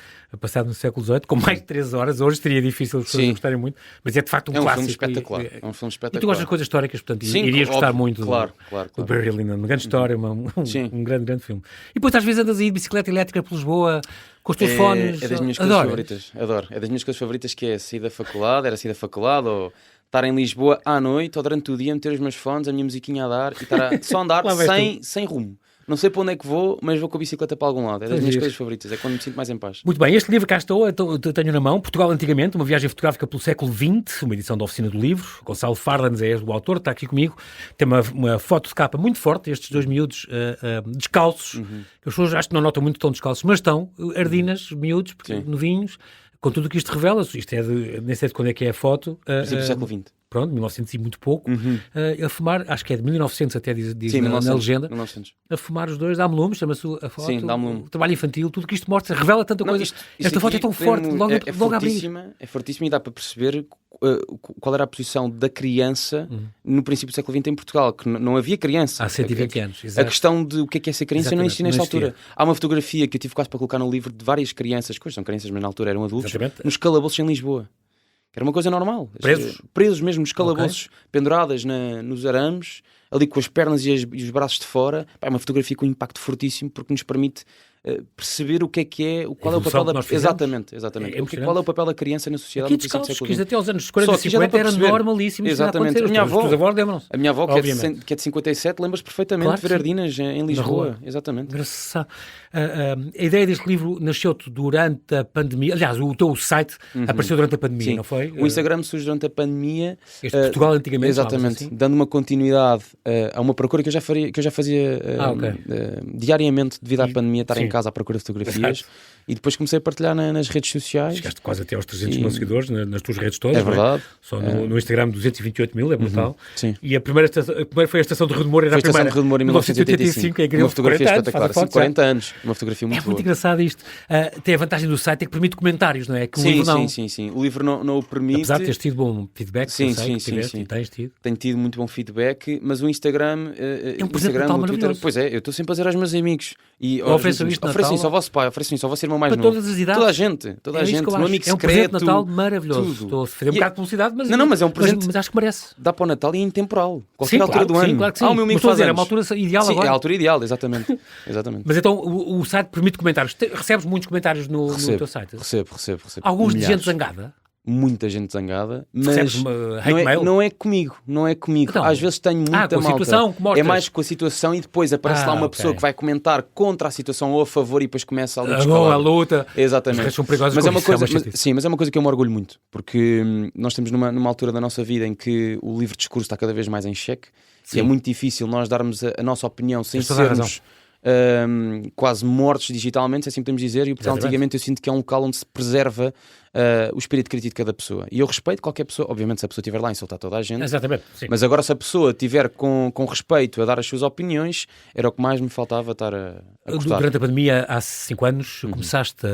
passado no século XVIII, com mais de 3 horas. Hoje seria difícil as pessoas gostarem muito, mas é de facto um clássico. Filme espetacular. É um filme espetacular. E tu gostas de coisas históricas, portanto, irias gostar muito do Barry Lyndon. Uma grande história, um grande filme. E depois às vezes andas aí de bicicleta elétrica por Lisboa, com os telefones. É das minhas coisas favoritas. Adoro. É das minhas coisas favoritas, que é sair da faculdade, ou estar em Lisboa à noite, ou durante o dia, meter os meus fones, a minha musiquinha a dar, e só andar sem rumo. Não sei para onde é que vou, mas vou com a bicicleta para algum lado. É das minhas coisas favoritas, é quando me sinto mais em paz. Muito bem, este livro cá estou, eu tenho na mão, Portugal Antigamente, uma viagem fotográfica pelo século XX, uma edição da Oficina do Livro. Gonçalo Farlands é o autor, está aqui comigo. Tem uma foto de capa muito forte, estes 2 miúdos descalços. As pessoas acho que não notam muito tão descalços, mas estão ardinas, miúdos, novinhos, com tudo o que isto revela. Isto nem sei de quando é que é a foto. Do século XX. Pronto, 1900 e muito pouco, a fumar, acho que é de 1900 até, diz na legenda, 1900. A fumar os dois, dá-me lume, chama-se a foto, sim, dá-me lume. O trabalho infantil, tudo que isto mostra, revela tanta coisa. Esta foto é tão forte, logo a abrir. É fortíssima, e dá para perceber qual era a posição da criança no princípio do século XX em Portugal, que não havia criança. Há 120 anos, exato. A questão de o que é ser criança não existia nesta altura. Há uma fotografia que eu tive quase para colocar no livro de várias crianças, que hoje são crianças, mas na altura eram adultos, nos calabouços em Lisboa. Que era uma coisa normal. Presos mesmo nos calabouços, penduradas nos arames, ali com as pernas e os braços de fora. É uma fotografia com um impacto fortíssimo, porque nos permite perceber qual é o papel da... Exatamente. Qual é o papel da criança na sociedade. Aqui descalços, que até aos anos 40 e 50 era normalíssimo. Exatamente. A minha avó, que é de 57, lembra-se perfeitamente de ver ardinas em Lisboa. Exatamente. Engraçado. A ideia deste livro nasceu-te durante a pandemia. Aliás, o teu site apareceu durante a pandemia, não foi? O Instagram surge durante a pandemia. Este Portugal Antigamente. Exatamente. Assim. Dando uma continuidade a uma procura que eu já fazia diariamente devido à pandemia, estar em casa à procura de fotografias. Exato. E depois comecei a partilhar nas redes sociais. Chegaste quase até aos 300 mil seguidores nas tuas redes todas. É verdade. Só no Instagram 228 mil, é brutal. Sim. E a primeira foi a Estação de Rio de Moura, era a primeira. Estação de Rio de Moura em 1985. É uma fotografia espetacular. 40 anos. Uma fotografia muito boa. É muito engraçado isto. Tem a vantagem do site, é que permite comentários, não é? Que sim. O livro não o permite. Apesar de teres tido bom feedback, sim. Tens tido. Tenho tido muito bom feedback, mas o Instagram... é um presente total maravilhoso. Pois é, eu estou sempre a dizer aos meus amigos. Oferecem isto Natal. Oferecem ao vosso pai, oferecem ao vosso irmão mais novo. Para todas as idades. Toda a gente. Um amigo secreto. É um presente de Natal maravilhoso. Estou a fazer um bocado de publicidade, mas... Não, mas é um presente... Mas acho que merece. Dá para o Natal e é intemporal. Qualquer altura do ano. Sim, claro que sim. O meu amigo faz é uma altura ideal agora. Sim, é a altura ideal, exatamente. Mas então o site permite comentários. Recebes muitos comentários no teu site? Recebo. Alguns de gente zangada? Muita gente zangada, mas não é comigo. Então, às vezes tenho muita com a situação que mostras. É mais com a situação, e depois aparece lá uma pessoa que vai comentar contra a situação ou a favor, e depois começa ali a luta. Exatamente. São perigosos, mas é uma coisa que eu me orgulho muito, porque nós estamos numa altura da nossa vida em que o livre discurso está cada vez mais em xeque, e é muito difícil nós darmos a nossa opinião sem sermos quase mortos digitalmente, se assim podemos dizer. E o Portugal Antigamente eu sinto que é um local onde se preserva o espírito crítico de cada pessoa, e eu respeito qualquer pessoa. Obviamente, se a pessoa estiver lá a insultar toda a gente, mas agora, se a pessoa estiver com respeito a dar as suas opiniões, era o que mais me faltava estar a gostar. Durante a pandemia, há 5 anos, começaste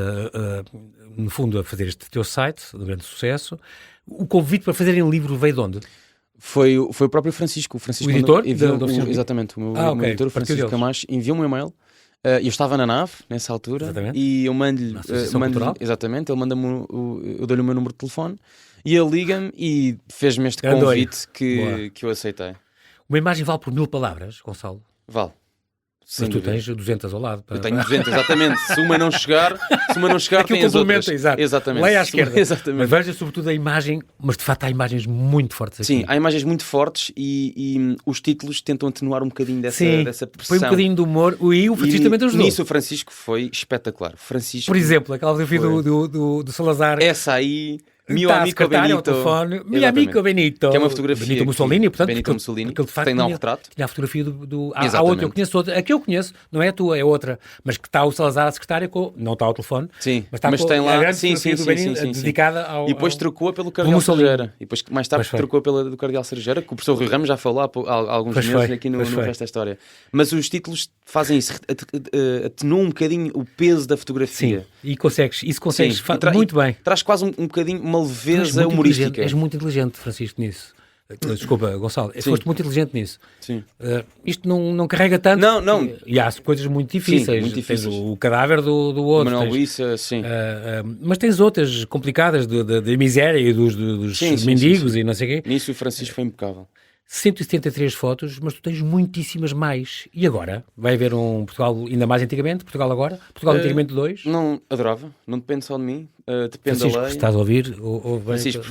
no fundo a fazer este teu site de grande sucesso. O convite para fazerem livro veio de onde? Foi o próprio Francisco. O editor? Exatamente, o meu editor, Francisco Camacho, enviou-me um e-mail. Eu estava na nave nessa altura. Exatamente. E eu mando-lhe. Exatamente, ele manda-me eu dou-lhe o meu número de telefone e ele liga-me e fez-me este convite que eu aceitei. Uma imagem vale por 1000 palavras, Gonçalo? Vale. Mas tu tens 200 ao lado. Eu tenho 200, exatamente. Se uma não chegar, tem as outras. Exatamente. Leia à esquerda. Exatamente. Mas veja sobretudo a imagem, mas de facto há imagens muito fortes aqui. Sim, há imagens muito fortes e os títulos tentam atenuar um bocadinho dessa pressão. Foi um bocadinho de humor e o Francisco também ajudou. Nisso o Francisco foi espetacular. Por exemplo, aquela fotografia do Salazar. Essa aí... Mio amico Benito. Mio amico Benito. Que é uma fotografia. Benito Mussolini, portanto. Benito Mussolini. Que de facto tem lá o retrato. Tinha a fotografia do... Há outra, eu conheço outra. A que eu conheço, não é a tua, é outra. Mas que está o Salazar, a secretária, não está ao telefone. Sim, mas tem lá. A grande fotografia do Benito, dedicada ao... E depois trocou pelo Cardeal Serjeira. E depois, mais tarde, trocou pela do Cardeal Serjeira, que o professor Rui Ramos já falou há alguns meses aqui no resto da história. Mas os títulos fazem isso, atenuam um bocadinho o peso da fotografia. Sim, e consegues muito bem. Traz quase um bocadinho uma leveza humorística. És muito inteligente, Francisco, nisso. Desculpa, Gonçalo, foste muito inteligente nisso. Sim. Isto não carrega tanto. Não. E há coisas muito difíceis. Sim, muito difíceis. Tens o cadáver do outro. Manuel Luísa, sim. Mas tens outras complicadas de miséria e dos mendigos e não sei o quê. Nisso o Francisco foi impecável. 173 fotos, mas tu tens muitíssimas mais. E agora? Vai haver um Portugal ainda mais antigamente? Portugal agora? Portugal antigamente 2? Não, adorava. Não depende só de mim. Depende Francisco, da lei. Se estás a ouvir,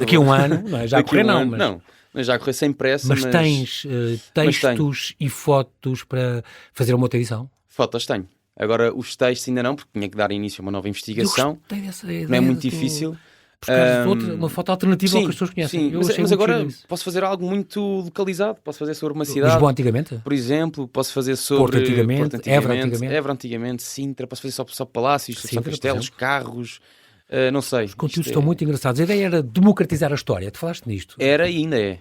daqui a um ano, não é? Já a correr não. Mas já a correr sem pressa. Mas tens textos e fotos para fazer uma outra edição? Fotos tenho. Agora os textos ainda não, porque tinha que dar início a uma nova investigação. Eu gostei dessa ideia. Não é muito difícil. Uma foto alternativa ao que as pessoas conhecem. Sim, mas agora posso fazer algo muito localizado. Posso fazer sobre uma cidade. Lisboa antigamente? Por exemplo, posso fazer sobre... Porto antigamente, Évora antigamente, Sintra. Posso fazer só palácios, só castelos, carros, não sei. Os conteúdos estão muito engraçados. A ideia era democratizar a história. Tu falaste nisto? Era e ainda é.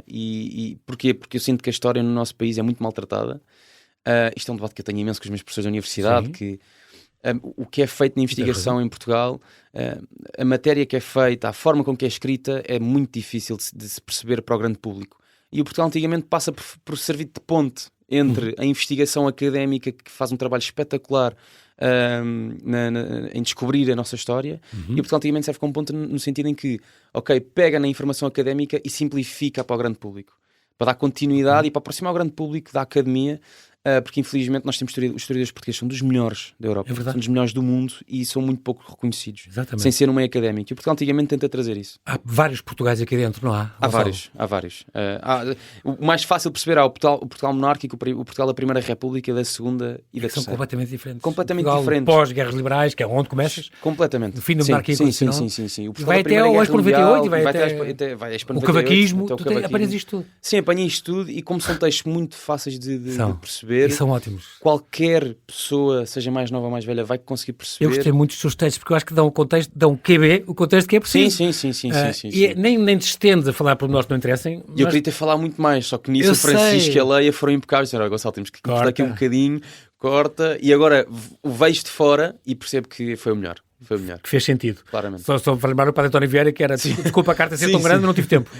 E porquê? Porque eu sinto que a história no nosso país é muito maltratada. Isto é um debate que eu tenho imenso com os meus professores da universidade, que... o que é feito na investigação em Portugal, a matéria que é feita, a forma como que é escrita, é muito difícil de se perceber para o grande público. E o Portugal antigamente passa por servir de ponte entre a investigação académica, que faz um trabalho espetacular em descobrir a nossa história, e o Portugal antigamente serve como ponte no sentido em que, pega na informação académica e simplifica para o grande público, para dar continuidade e para aproximar o grande público da academia. Porque infelizmente nós temos os historiadores portugueses, são dos melhores da Europa, são dos melhores do mundo e são muito pouco reconhecidos. Exatamente. Sem ser no meio académico. E o Portugal antigamente tenta trazer isso. Há vários Portugais aqui dentro, não há? Há vários. O mais fácil de perceber é o Portugal monárquico, o Portugal da Primeira República, da Segunda e da Terceira. São completamente diferentes. Completamente Portugal, diferentes. Pós-guerras liberais, que é onde começas. Completamente. No fim da monarquia constitucional. Sim. O vai até ao Expo 98 e vai até o cavaquismo. Apanhas isto tudo. Sim, apanhei isto tudo e como são textos muito fáceis de perceber. E são ótimos. Qualquer pessoa, seja mais nova ou mais velha, vai conseguir perceber. Eu gostei muito dos seus textos, porque eu acho que dão o contexto, dão o contexto que é preciso. Sim. E nem te estendes a falar por nós que não interessem. E eu queria ter falado muito mais, só que nisso o Francisco e a Leia foram impecáveis. Olha, Gonçalo, temos que cortar aqui um bocadinho, corta, e agora o vejo de fora e percebo que foi o melhor. Foi o melhor. Que fez sentido. Claramente. Só para lembrar o Padre António Vieira, que era desculpa a carta ser tão grande, mas não tive tempo.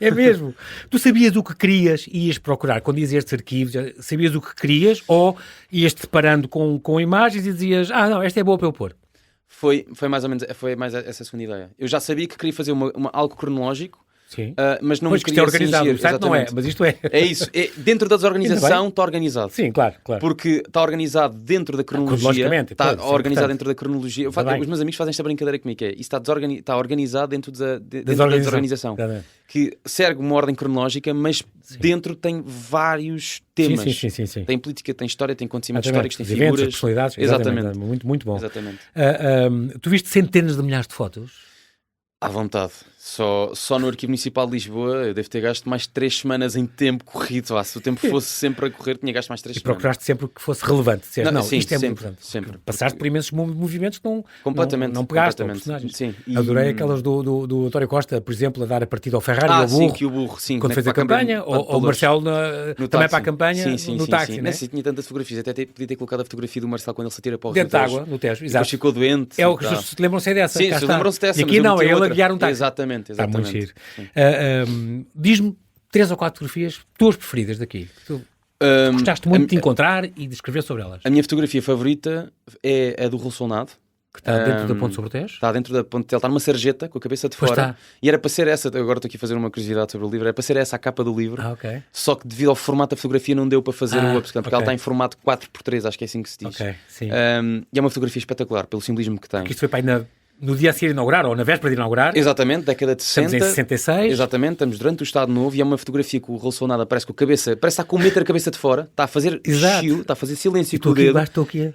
É mesmo. Tu sabias o que querias e ias procurar. Quando ias a estes arquivos, sabias o que querias ou ias-te deparando com imagens e dizias, não, esta é boa para eu pôr? Foi mais ou menos, foi mais essa segunda ideia. Eu já sabia que queria fazer algo cronológico. Sim. Mas não pois me queria organizado, o site não é, mas isto é. É isso. Dentro da desorganização está organizado. Sim, claro. Porque está organizado dentro da cronologia. Está organizado dentro da cronologia. Os meus amigos fazem esta brincadeira comigo, que é isso está organizado dentro da desorganização. Que segue uma ordem cronológica, mas dentro tem vários temas. Sim. Tem política, tem história, tem acontecimentos históricos, tem figuras. Eventos, personalidades. Exatamente. Muito bom. Exatamente. Tu viste centenas de milhares de fotos? À vontade. Só no Arquivo Municipal de Lisboa eu devo ter gasto mais 3 semanas em tempo corrido. Se o tempo fosse sempre a correr, tinha gasto mais 3 semanas. E procuraste sempre que fosse relevante. Isto é sempre, muito importante. Sempre. Passaste por imensos movimentos que não pegaste aos personagens. Sim. Adorei aquelas do António Costa, por exemplo, a dar a partida ao Ferrari e ao burro. Sim, que o burro, sim. Quando fez a campanha. Ou o Marcelo também para a campanha no táxi. Sim, tinha tantas fotografias. Até podia ter colocado a fotografia do Marcelo quando ele se atira para o dentro da água, no Tejo. Exato. Ficou doente. É o que se lembram-se dessa. Sim, se lembram-se dessa. E aqui não, é ele a guiar um táxi. Exatamente. Está muito giro. Diz-me 3 ou 4 fotografias tuas preferidas daqui. Gostaste muito de encontrar e de escrever sobre elas. A minha fotografia favorita é a do Rolsonado. Que está dentro da Ponte sobre o Tejo? Está dentro da Ponte, ele está numa sarjeta com a cabeça de fora. E era para ser essa, agora estou aqui a fazer uma curiosidade sobre o livro, era para ser essa a capa do livro. Só que devido ao formato da fotografia não deu para fazer o upscan, porque ela está em formato 4x3, acho que é assim que se diz. Sim. E é uma fotografia espetacular, pelo simbolismo que tem. Porque isto foi para aí No dia a seguir inaugurar, ou na véspera de inaugurar. Exatamente, década de 60. Estamos em 66. Exatamente, estamos durante o Estado Novo e é uma fotografia que o Raul Solnado parece que parece que está com um metro a cabeça de fora, está a fazer chiu, está a fazer silêncio com o dedo.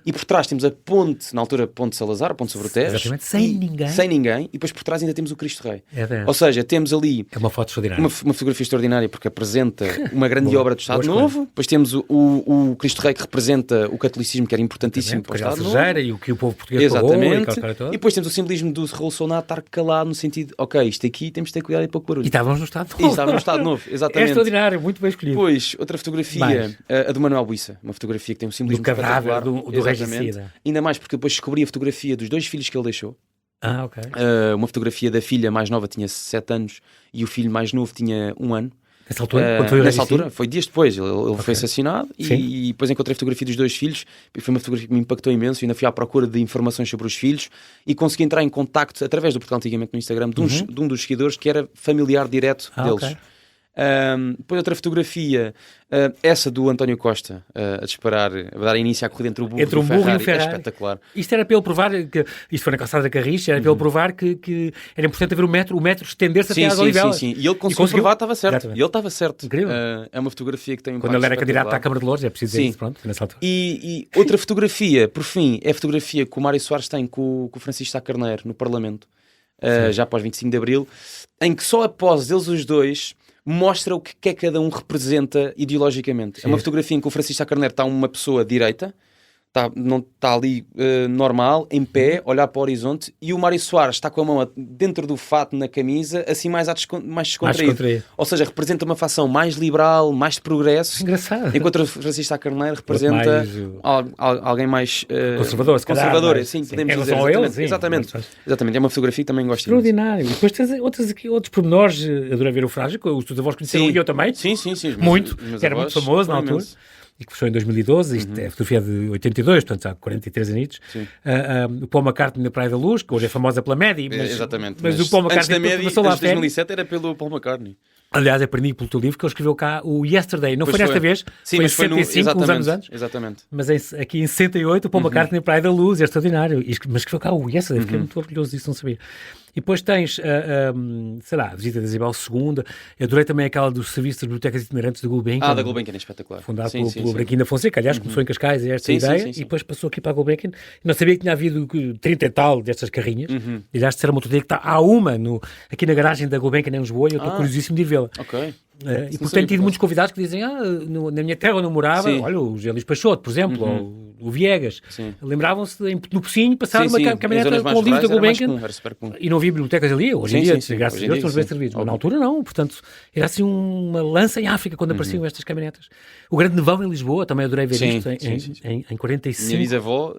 E por trás temos a ponte, na altura Ponte Salazar, a ponte sobre o Tejo. Exatamente, sem ninguém. E depois por trás ainda temos o Cristo Rei. Ou seja, temos ali... É uma foto extraordinária. Uma fotografia extraordinária porque apresenta uma grande obra do Estado Novo. Depois temos o Cristo Rei que representa o catolicismo, que era importantíssimo para o Estado Novo. E o que o povo português Exatamente. E depois temos o simbolismo do Raul Solnado estar calado no sentido, ok, isto aqui temos de ter cuidado e pouco barulho. E estávamos no Estado Novo. E estávamos no Estado Novo, exatamente. É extraordinário, muito bem escolhido. Depois, outra fotografia, a do Manuel Buissa, uma fotografia que tem um simbolismo do cadáver do regicida. Ainda mais porque depois descobri a fotografia dos 2 filhos que ele deixou. Ok. Uma fotografia da filha mais nova tinha 7 anos e o filho mais novo tinha 1 ano. Nessa altura? Quando foi nessa altura, foi dias depois, ele foi assassinado e depois encontrei a fotografia dos 2 filhos, foi uma fotografia que me impactou imenso e ainda fui à procura de informações sobre os filhos e consegui entrar em contacto através do Portugal Antigamente no Instagram de um dos seguidores que era familiar direto deles. Okay. Depois outra fotografia, essa do António Costa a disparar, a dar início à corrida entre o burro e o Ferrari. É espetacular. Isto era para ele provar, isto foi na calçada da Carris, era para ele provar que era importante haver o metro estender-se até às Olivelas. Sim. E ele conseguiu provar, estava certo. Exatamente. E ele estava certo. Incrível. É uma fotografia que tem um quando ele era candidato à Câmara de Lourdes, é preciso dizer isso, pronto, nessa altura. E outra fotografia, por fim, é a fotografia que o Mário Soares tem com o Francisco Sá Carneiro no Parlamento, já após 25 de Abril, em que só após eles os dois mostra o que é que cada um representa ideologicamente. É uma fotografia em que o Francisco Sá Carneiro está uma pessoa direita, está ali normal, em pé, olhar para o horizonte, e o Mário Soares está com a mão dentro do fato na camisa, assim mais descontraído. Ou seja, representa uma facção mais liberal, mais de progresso. Engraçado. Enquanto o Francisco Sá Carneiro representa alguém mais conservador, sim, podemos dizer. Exatamente. É uma fotografia que também gosto. Extraordinário. E depois tens outros pormenores. Adorei ver o Frágil, os teus avós conheceram e eu também. Sim. Muito. Era muito famoso na altura. E que fechou em 2012, isto é fotografia de 82, portanto há 43 anos. O Paul McCartney na Praia da Luz, que hoje é famosa pela Média, mas o Paul McCartney começou lá a 2007 era pelo Paul McCartney. Aliás, aprendi pelo teu livro que ele escreveu cá o Yesterday. Não foi nesta vez, foi em 65, uns anos antes. Exatamente. Mas aqui em 68, o Paul McCartney na Praia da Luz, é extraordinário. Mas escreveu cá o Yesterday, fiquei muito orgulhoso disso, não sabia. E depois tens, a visita de Isabel II. Eu adorei também aquela dos serviços das bibliotecas itinerantes da Gulbenkian. Da Gulbenkian, é espetacular. Fundado pelo Branquinho da Fonseca. Aliás, começou em Cascais esta ideia e depois passou aqui para a Gulbenkian. Não sabia que tinha havido 30 e tal destas carrinhas. E aliás, disseram-me outro dia que há uma aqui na garagem da Gulbenkian em Lisboa e eu estou curiosíssimo de ir vê-la. Ok. E portanto tenho tido muitos convidados que dizem na minha terra onde eu morava, olha, o José Luís Peixoto, por exemplo, ou o Viegas, lembravam-se no Pocinho passar uma caminhoneta com o livro da Gulbenkian e não havia bibliotecas ali. Hoje em dia, graças a Deus, estamos bem servidos, mas na altura não. Portanto, era assim uma lança em África quando apareciam estas caminhonetas. O Grande Nevão em Lisboa, também adorei ver isto em 45. Minha bisavó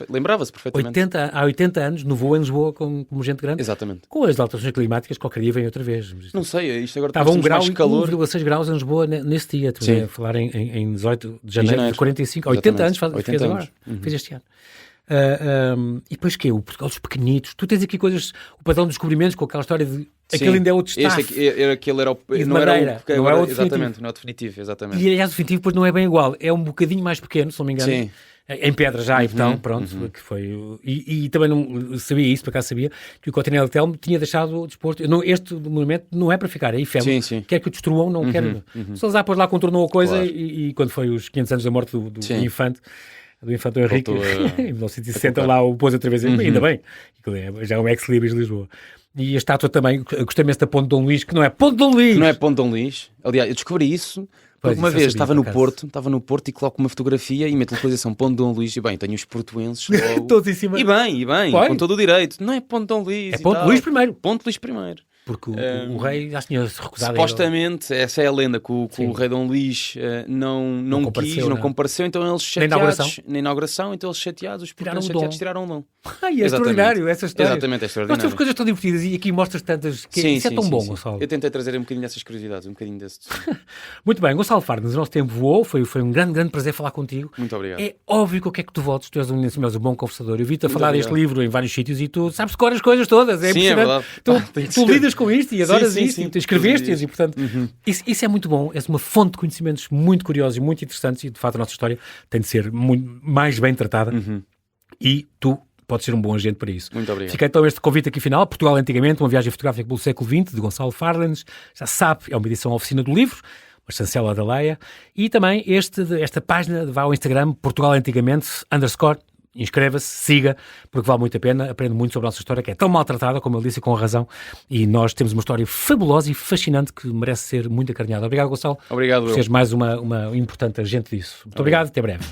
lembrava-se perfeitamente. Há 80 anos, nevou em Lisboa como gente grande. Exatamente. Com as alterações climáticas, qualquer dia vem outra vez. Não sei, isto agora estava 1,6 graus em Lisboa nesse dia. A falar em 18 de janeiro de 45. 80 anos fez agora. Fez este ano. E depois que o Portugal dos pequenitos. Tu tens aqui coisas, o padrão dos descobrimentos com aquela história de aquele ainda é outro staff. Aquele era o não era o exatamente, não é o definitivo, exatamente. E aliás o definitivo depois não é bem igual, é um bocadinho mais pequeno, se não me engano. Em pedra já, então, pronto, que foi... E também não sabia isso, por acaso sabia, que o Coutinho Telmo tinha deixado o desporto. Este monumento não é para ficar, é efêmero. Quer que o destruam, não quer. Salazar depois lá contornou a coisa e quando foi os 500 anos da morte do infante, do Infante Henrique, em 1960, lá o pôs outra vez, ainda bem, já é um ex-libris de Lisboa. E a estátua também, gostei mesmo da Ponte de Dom Luís, que não é Ponte de Dom Luís! Não é Ponte de Dom Luís. Aliás, eu descobri isso porque uma vez estava no Porto e coloco uma fotografia e meto a localização Ponte de Dom Luís e bem, tenho os portuenses logo. Todos em cima. E bem, com todo o direito. Não é Ponte de Dom Luís. É Ponte de Luís primeiro. Ponte de Luís primeiro. Porque o rei já tinha-se recusado. Supostamente, essa é a lenda, que o rei Dom Luís não compareceu, então eles chateados. Na inauguração, então eles chateados, os portugueses chateados tiraram o dom. É extraordinário essa história. Exatamente, é extraordinário. Nós temos coisas tão divertidas e aqui mostras tantas... Isso é tão bom, Gonçalo. Eu tentei trazer um bocadinho dessas curiosidades, um bocadinho desse... Muito bem, Gonçalo Farnes, o nosso tempo voou, foi um grande prazer falar contigo. Muito obrigado. É óbvio que eu quero que tu voltes, tu és um bom conversador. Eu vi-te a falar deste livro em vários sítios e tu sabes decorar as coisas todas. Sim, é verdade. Tu lidas com isto e adoras isto, tu escreveste-as e, portanto, isso é muito bom. És uma fonte de conhecimentos muito curiosos e muito interessantes e, de facto, a nossa história tem de ser mais bem tratada. E tu pode ser um bom agente para isso. Muito obrigado. Fica então este convite aqui final. Portugal Antigamente, uma viagem fotográfica pelo século XX, de Gonçalo Farlanes. Já se sabe, é uma edição Oficina do Livro, uma chancela da Leia. E também esta página, vá ao Instagram, Portugal Antigamente, _ inscreva-se, siga, porque vale muito a pena, aprende muito sobre a nossa história, que é tão maltratada, como ele disse, e com razão, e nós temos uma história fabulosa e fascinante que merece ser muito acarinhada. Obrigado, Gonçalo. Obrigado, por seres mais uma importante agente disso. Muito obrigado, até breve.